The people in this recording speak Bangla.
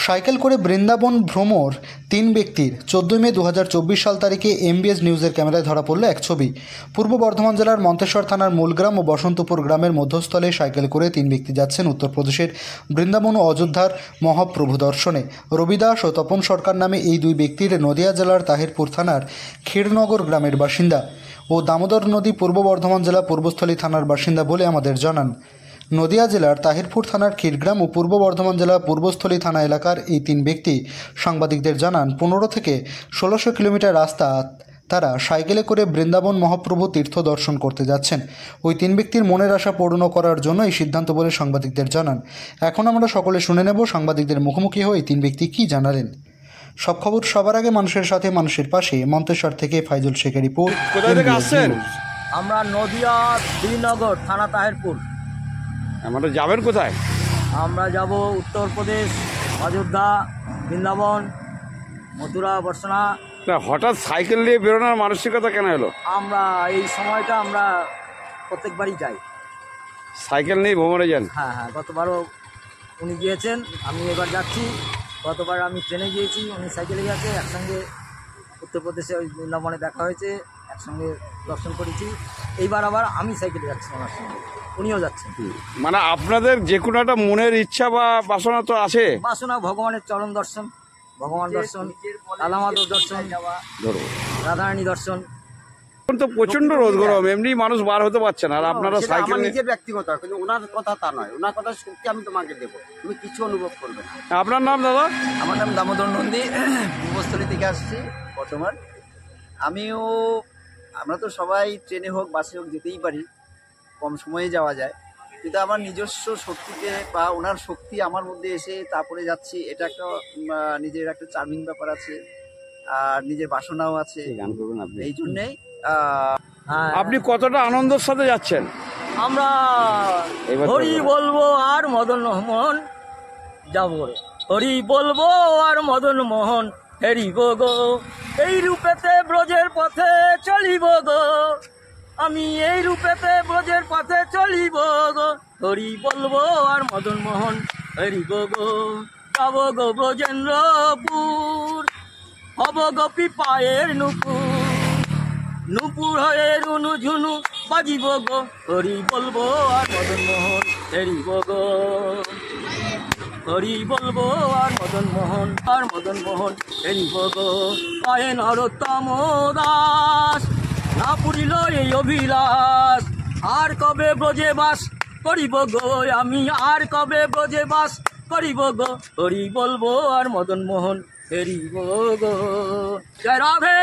সাইকেল করে বৃন্দাবন ভ্রমর 3 ব্যক্তির 14 মে 2024 সাল তারিখে এমবিএস নিউজের ক্যামেরায় ধরা পড়ল এক ছবি। পূর্ব বর্ধমান জেলার মন্তেশ্বর থানার মূলগ্রাম ও বসন্তপুর গ্রামের মধ্যস্থলে সাইকেল করে 3 ব্যক্তি যাচ্ছেন উত্তরপ্রদেশের বৃন্দাবন ও অযোধ্যার মহাপ্রভু দর্শনে। রবিদাস ও তপন সরকার নামে এই 2 ব্যক্তির নদিয়া জেলার তাহিরপুর থানার ক্ষীরনগর গ্রামের বাসিন্দা ও দামোদর নদী পূর্ব বর্ধমান জেলা পূর্বস্থলী থানার বাসিন্দা বলে আমাদের জানান। নদিয়া জেলার তাহিরপুর থানার ক্ষীরগ্রাম ও পূর্ব বর্ধমান জেলা পূর্বস্থলী থানা এলাকার এই 3 ব্যক্তি সাংবাদিকদের জানান 15 থেকে 1600 কিলোমিটার রাস্তা তারা সাইকেলে করে বৃন্দাবন মহাপ্রভু তীর্থ দর্শন করতে যাচ্ছেন। ওই 3 ব্যক্তির মনের আশা পূর্ণ করার জন্য এই সিদ্ধান্ত বলে সাংবাদিকদের জানান। এখন আমরা সকলে শুনে নেব সাংবাদিকদের মুখোমুখি হয়ে 3 ব্যক্তি কী জানালেন। সব খবর সবার আগে মানুষের সাথে মানুষের পাশে। মন্তেশ্বর থেকে ফাইজুল শেখের রিপোর্ট। কোথা থেকে আসছেন? আমরা নদিয়া শ্রীনগর থানা তাহিরপুর। আমরা যাবেন কোথায়? আমরা যাব উত্তরপ্রদেশ, অযোধ্যা, বৃন্দাবন, মথুরা, বর্ষনা। হঠাৎ সাইকেল নিয়ে বেরোনোর মানসিকতা কেন এলো? আমরা এই সময়টা আমরা প্রত্যেকবারই যাই, সাইকেল নিয়ে ভ্রমণে যান? হ্যাঁ, গতবারও উনি গিয়েছেন, আমি এবার যাচ্ছি। গতবার আমি ট্রেনে গিয়েছি, উনি সাইকেলে গেছে, একসঙ্গে উত্তরপ্রদেশে ওই বৃন্দাবনে দেখা হয়েছে, একসঙ্গে দর্শন করেছি। এইবার আবার আমি সাইকেলে যাচ্ছি ওনার সঙ্গে, উনিও যাচ্ছেন। মানে আপনাদের যে কোনো একটা মনের ইচ্ছা বা বাসনা তো আছে? বাসনা ভগবানের চরণ দর্শন, ভগবান দর্শন, রাধামাধব দর্শন, রাধারানী দর্শন। এখন তো প্রচন্ড রোদ গরম, এমনি মানুষ বার হতে পারছে না, আর আপনারা সাইকেল নিয়ে। নিজের ব্যক্তিগত, কিন্তু ওনার কথা তা নয়, ওনার কথা শক্তি আমি তোমাকে দেবো, তুমি কিছু অনুভব করবে না। আপনার নাম দাদা? আমার নাম দামোদর নন্দী, পূর্বস্থলী থেকে আসছি বর্তমান। আমরা তো সবাই ট্রেনে হোক বাসে হোক যেতেই পারি, কম সময়ে যাওয়া যায়, কিন্তু আমার নিজস্ব শক্তিতে বা ওনার শক্তি আমার মধ্যে এসে তারপরে যাচ্ছি, এটা একটা নিজের একটা চার্মিং ব্যাপার আছে, আর নিজের বাসনাও আছে। এই জন্যেই আপনি কতটা আনন্দের সাথে যাচ্ছেন? আমরা হরি বলবো আর মদন মোহন যাব, হরি বলবো আর মদন মোহন হেরিব গো, এই রূপেতে ব্রজের পথে চলিব গো, আমি এই রূপেতে ব্রজের পথে চলিব গো, হরি বলবো আর মদন মোহন হেরিব গো, যাব গো ব্রজেন্দ্রপুর, হব গোপী পায়ের নুপুর, নুপুর হয়ে রুনু ঝুনু বাজিব গো, হরি বলবো আর মদন মোহন হেরিব গো, হরি বলবো আর মদন মোহন হেরিব গো, পায়ে নরোত্তম দাস না পুরিল এই অভিলাষ, আর কবে ব্রজে বাস করিব গো আমি, আর কবে ব্রজে বাস করিব গো, হরি বলবো আর মদন মোহন হেরিব গো। জয় রাধে।